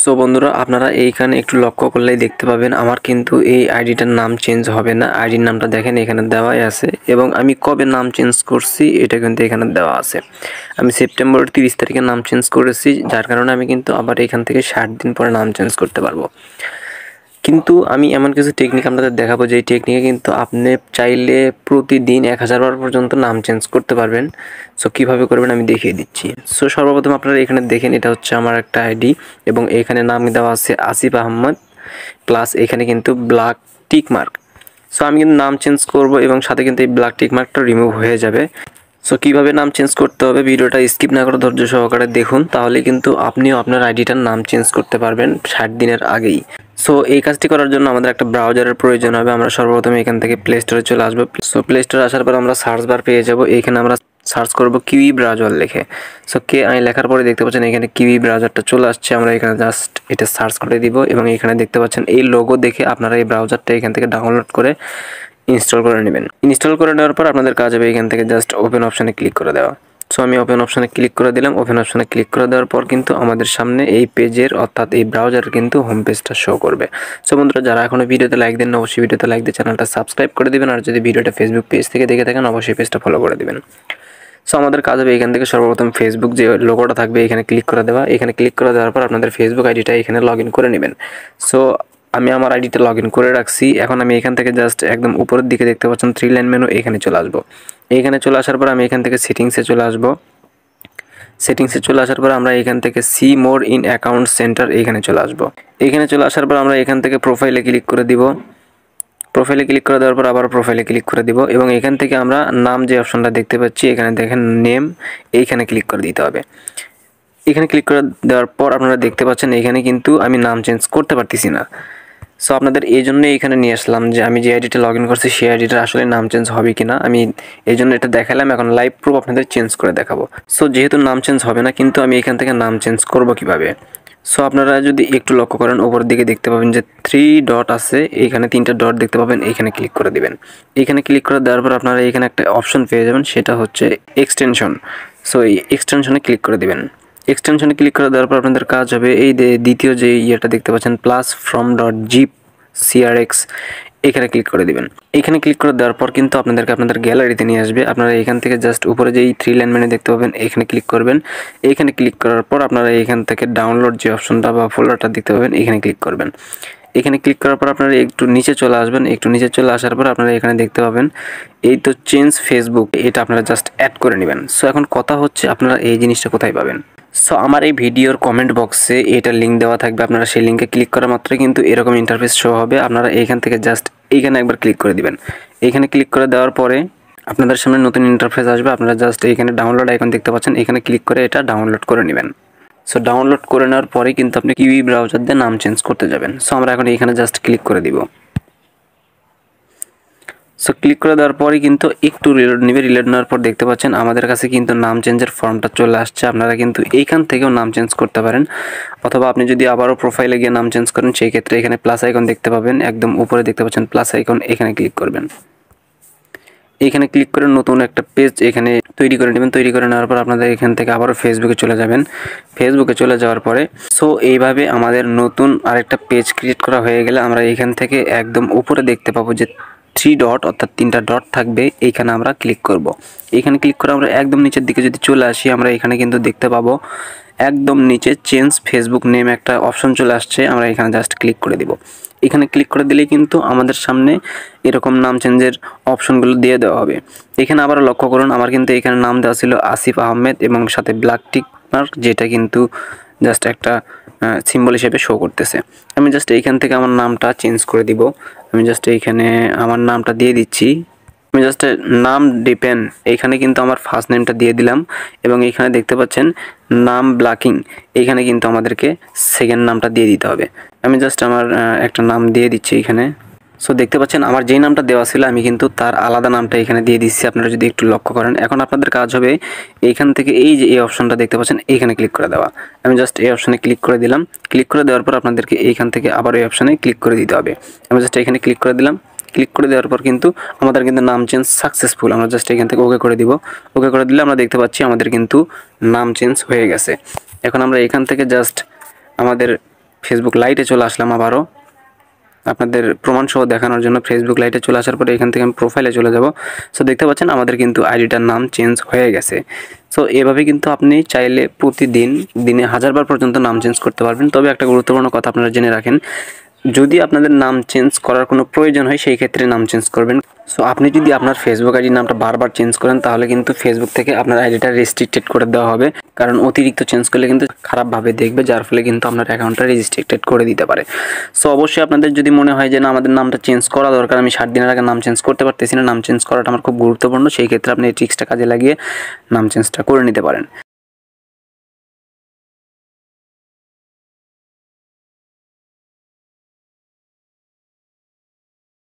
So বন্ধুরা আপনারা এইখানে একটু লক্ষ্য করলেই দেখতে পাবেন আমার কিন্তু এই আইডিটার নাম চেঞ্জ হবে না। আইডির নামটা দেখেন এখানে দেওয়াই আছে এবং আমি কবে নাম চেঞ্জ করছি এটা কিন্তু এখানে দেওয়া আছে। আমি সেপ্টেম্বর 30 তারিখে নাম চেঞ্জ করেছি, যার কারণে আমি কিন্তু আবার এখান থেকে 60 দিন পরে নাম চেঞ্জ করতে পারবো। কিন্তু আমি এমন কিছু টেকনিক আপনাদের দেখাবো যেই টেকনিকে কিন্তু আপনি চাইলে প্রতিদিন 1000 বার পর্যন্ত নাম চেঞ্জ করতে পারবেন। সো কীভাবে করবেন আমি দেখিয়ে দিচ্ছি। সো সর্বপ্রথম আপনারা এখানে দেখেন এটা হচ্ছে আমার একটা আইডি এবং এখানে নাম দেওয়া আছে আসিফ আহমদ প্লাস এখানে কিন্তু ব্ল্যাক টিক মার্ক। সো আমি কিন্তু নাম চেঞ্জ করব এবং সাথে কিন্তু এই ব্ল্যাক টিক মার্কটা রিমুভ হয়ে যাবে। সো কীভাবে নাম চেঞ্জ করতে হবে ভিডিওটা স্কিপ না করে ধৈর্য সহকারে দেখুন, তাহলে কিন্তু আপনিও আপনার আইডিটার নাম চেঞ্জ করতে পারবেন 60 দিনের আগেই। সো এই কাজটি করার জন্য আমাদের একটা ব্রাউজারের প্রয়োজন হবে। আমরা সর্বপ্রথম এখান থেকে প্লে স্টোরে চলে আসবো। সো প্লে স্টোরে আসার পর আমরা সার্চ বার পেয়ে যাব। এইখানে আমরা সার্চ করব কিউই ব্রাউজার লিখে। সো লেখার পরে দেখতে পাচ্ছেন এখানে কিউই ব্রাউজারটা চলে আসছে। আমরা এখানে জাস্ট এটা সার্চ করে দিব এবং এখানে দেখতে পাচ্ছেন এই লোগো দেখে আপনারা এই ব্রাউজারটা এখান থেকে ডাউনলোড করে ইনস্টল করে নেবেন। ইনস্টল করে নেওয়ার পর আপনাদের কাজ হবে এখান থেকে জাস্ট ওপেন অপশানে ক্লিক করে দেওয়া। সো আমি ওপেন অপশানে ক্লিক করে দিলাম। ওপেন অপশানে ক্লিক করে দেওয়ার পর কিন্তু আমাদের সামনে এই পেজের অর্থাৎ এই ব্রাউজারের কিন্তু হোম পেজটা শো করবে। সো বন্ধুরা যারা এখনও ভিডিওতে লাইক দেন না অবশ্যই ভিডিওতে লাইক দিয়ে চ্যানেলটা সাবস্ক্রাইব করে দেবেন, আর যদি ভিডিওটা ফেসবুক পেজ থেকে দেখে থাকেন অবশ্যই পেজটা ফলো করে দেবেন। সো আমাদের কাজ হবে এখান থেকে সর্বপ্রথম ফেসবুক যে লোগোটা থাকবে এখানে ক্লিক করে দেওয়া। এখানে ক্লিক করে দেওয়ার পর আপনাদের ফেসবুক আইডিটা এখানে লগ ইন করে নেবেন। সো আমি আমার আইডিটা লগ ইন করে রাখছি। এখন আমি এখান থেকে জাস্ট একদম উপরের দিকে দেখতে পাচ্ছেন 3 লাইন মেনু, এখানে চলে আসবো। এখানে চলে আসার পর আমি এখান থেকে সেটিংসে চলে আসবো। সেটিংসে চলে আসার পর আমরা এখান থেকে see more in account centre এখানে চলে আসবো। এখানে চলে আসার পর আমরা এখান থেকে প্রোফাইলে ক্লিক করে দিব। প্রোফাইলে ক্লিক করে দেওয়ার পর আবার প্রোফাইলে ক্লিক করে দিব এবং এখান থেকে আমরা নাম যে অপশনটা দেখতে পাচ্ছি এখানে দেখেন নেম, এইখানে ক্লিক করে দিতে হবে। এখানে ক্লিক করে দেওয়ার পর আপনারা দেখতে পাচ্ছেন এখানে কিন্তু আমি নাম চেঞ্জ করতে পারতেছি না। সো আপনাদের এই জন্যই এখানে নিয়ে আসলাম যে আমি যে আইডিটা লগ ইন করছি সেই আইডিটা আসলে নাম চেঞ্জ হবে কিনা, আমি এই জন্য এটা দেখালাম। এখন লাইভ প্রুফ আপনাদের চেঞ্জ করে দেখাবো। সো যেহেতু নাম চেঞ্জ হবে না, কিন্তু আমি এখান থেকে নাম চেঞ্জ করব কিভাবে। সো আপনারা যদি একটু লক্ষ্য করেন উপরের দিকে দেখতে পাবেন যে 3 ডট আছে, এইখানে 3টা ডট দেখতে পাবেন, এইখানে ক্লিক করে দিবেন। এখানে ক্লিক করে দেওয়ার পর আপনারা এখানে একটা অপশন পেয়ে যাবেন, সেটা হচ্ছে এক্সটেনশন। সো এই এক্সটেনশনে ক্লিক করে দিবেন। এক্সটেনশনে ক্লিক করে দেওয়ার পর আপনাদের কাজ হবে এই দ্বিতীয় যে ইয়েটা দেখতে পাচ্ছেন plus from dot zip CRX, এখানে ক্লিক করে দিবেন। এখানে ক্লিক করে দেওয়ার পর কিন্তু আপনাদেরকে আপনাদের গ্যালারিতে নিয়ে আসবে। আপনারা এখান থেকে জাস্ট উপরে যে 3 লাইন মেনু দেখতে পাবেন এখানে ক্লিক করবেন। এইখানে ক্লিক করার পর আপনারা এখান থেকে ডাউনলোড যে অপশনটা বা ফোল্ডারটা দেখতে পাবেন এখানে ক্লিক করবেন। এখানে ক্লিক করার পর আপনারা একটু নিচে চলে আসবেন। একটু নিচে চলে আসার পর আপনারা এখানে দেখতে পাবেন এই তো চেঞ্জ ফেসবুক, এটা আপনারা জাস্ট অ্যাড করে নেবেন। সো এখন কথা হচ্ছে আপনারা এই জিনিসটা কোথায় পাবেন। সো আমার এই ভিডিওর কমেন্ট বক্সে এটার লিঙ্ক দেওয়া থাকবে। আপনারা সেই লিঙ্কে ক্লিক করা মাত্রই কিন্তু এরকম ইন্টারফেস শো হবে। আপনারা এইখান থেকে জাস্ট এইখানে একবার ক্লিক করে দিবেন। এইখানে ক্লিক করে দেওয়ার পরে আপনাদের সামনে নতুন ইন্টারফেস আসবে। আপনারা জাস্ট এইখানে ডাউনলোড আইকন দেখতে পাচ্ছেন, এখানে ক্লিক করে এটা ডাউনলোড করে নেবেন। সো ডাউনলোড করে নেওয়ার পরে কিন্তু আপনি কিউই ব্রাউজার দিয়ে নাম চেঞ্জ করতে যাবেন। সো আমরা এখন এখানে জাস্ট ক্লিক করে দিব। সো ক্লিক করে দেওয়ার পরে কিন্তু একটু রিলোড নেবে। রিলোড নেওয়ার পর দেখতে পাচ্ছেন আমাদের কাছে কিন্তু নাম চেঞ্জের ফর্মটা চলে আসছে। আপনারা কিন্তু এইখান থেকেও নাম চেঞ্জ করতে পারেন, অথবা আপনি যদি আবারও প্রোফাইলে গিয়ে নাম চেঞ্জ করেন সেই ক্ষেত্রে এখানে প্লাস আইকন দেখতে পাবেন, একদম উপরে দেখতে পাচ্ছেন প্লাস আইকন, এখানে ক্লিক করবেন। এখানে ক্লিক করে নতুন একটা পেজ এখানে তৈরি করে নেবেন। তৈরি করে নেওয়ার পর আপনাদের এখান থেকে আবারও ফেসবুকে চলে যাবেন। ফেসবুকে চলে যাওয়ার পরে সো এইভাবে আমাদের নতুন আরেকটা পেজ ক্রিয়েট করা হয়ে গেলে আমরা এখান থেকে একদম উপরে দেখতে পাবো যে 3 ডট অর্থাৎ 3টা ডট থাকবে, এইখানে আমরা ক্লিক করব। এইখানে ক্লিক করে আমরা একদম নিচের দিকে যদি চলে আসি আমরা এখানে কিন্তু দেখতে পাবো একদম নিচে চেঞ্জ ফেসবুক নেম একটা অপশন চলে আসছে। আমরা এখানে জাস্ট ক্লিক করে দিব। এখানে ক্লিক করে দিলেই কিন্তু আমাদের সামনে এরকম নাম চেঞ্জের অপশনগুলো দিয়ে দেওয়া হবে। এখানে আবার লক্ষ্য করুন আমার কিন্তু এখানে নাম দেওয়া ছিল আসিফ আহমেদ এবং সাথে ব্ল্যাক টিক মার্ক, যেটা কিন্তু জাস্ট একটা সিম্বল হিসেবে শো করতেছে। আমি জাস্ট এইখান থেকে আমার নামটা চেঞ্জ করে দিব। আমি জাস্ট এইখানে আমার নামটা দিয়ে দিচ্ছি। আমি জাস্ট নাম ডিপেন এইখানে কিন্তু আমার ফার্স্ট নেমটা দিয়ে দিলাম এবং এইখানে দেখতে পাচ্ছেন নাম ব্ল্যাকিং, এইখানে কিন্তু আমাদেরকে সেকেন্ড নামটা দিয়ে দিতে হবে। আমি জাস্ট আমার একটা নাম দিয়ে দিচ্ছি এখানে। সো দেখতে পাচ্ছেন আমার যেই নামটা দেওয়া ছিল আমি কিন্তু তার আলাদা নামটা এখানে দিয়ে দিচ্ছি, আপনারা যদি একটু লক্ষ্য করেন। এখন আপনাদের কাজ হবে এইখান থেকে এই যে এই অপশনটা দেখতে পাচ্ছেন এইখানে ক্লিক করে দেওয়া। আমি জাস্ট এই অপশনে ক্লিক করে দিলাম। ক্লিক করে দেওয়ার পর আপনাদেরকে এইখান থেকে আবার এই অপশনে ক্লিক করে দিতে হবে। আমি জাস্ট এখানে ক্লিক করে দিলাম। ক্লিক করে দেওয়ার পর কিন্তু আমাদের কিন্তু নাম চেঞ্জ সাকসেসফুল। আমরা জাস্ট এখান থেকে ওকে করে দিব। ওকে করে দিলে আমরা দেখতে পাচ্ছি আমাদের কিন্তু নাম চেঞ্জ হয়ে গেছে। এখন আমরা এখান থেকে জাস্ট আমাদের ফেসবুক লাইটে চলে আসলাম আবারও আপনাদের প্রমাণ সহ দেখানোর জন্য। ফেসবুক লাইটে চলে আসার পরে এখান থেকে আমি প্রোফাইলে চলে যাব। সো দেখতে পাচ্ছেন আমাদের কিন্তু আইডিটার নাম চেঞ্জ হয়ে গেছে। সো এভাবে কিন্তু আপনি চাইলে প্রতিদিন দিনে 1000 বার পর্যন্ত নাম চেঞ্জ করতে পারবেন। তবে একটা গুরুত্বপূর্ণ কথা আপনারা জেনে রাখেন, যদি আপনাদের নাম চেঞ্জ করার কোনো প্রয়োজন হয় সেই ক্ষেত্রে নাম চেঞ্জ করবেন। সো আপনি যদি আপনার ফেসবুক আইডির নামটা বারবার চেঞ্জ করেন তাহলে কিন্তু ফেসবুক থেকে আপনার আইডিটা রেস্ট্রিক্টেড করে দেওয়া হবে, কারণ অতিরিক্ত চেঞ্জ করলে কিন্তু খারাপভাবে দেখবে, যার ফলে কিন্তু আপনার অ্যাকাউন্টটা রেস্ট্রিক্টেড করে দিতে পারে। সো অবশ্যই আপনাদের যদি মনে হয় যে না আমাদের নামটা চেঞ্জ করা দরকার, আমি 60 দিনের আগে নাম চেঞ্জ করতে পারতেছি না, নাম চেঞ্জ করাটা আমার খুব গুরুত্বপূর্ণ, সেই ক্ষেত্রে আপনি এই ট্রিক্সটা কাজে লাগিয়ে নাম চেঞ্জটা করে নিতে পারেন।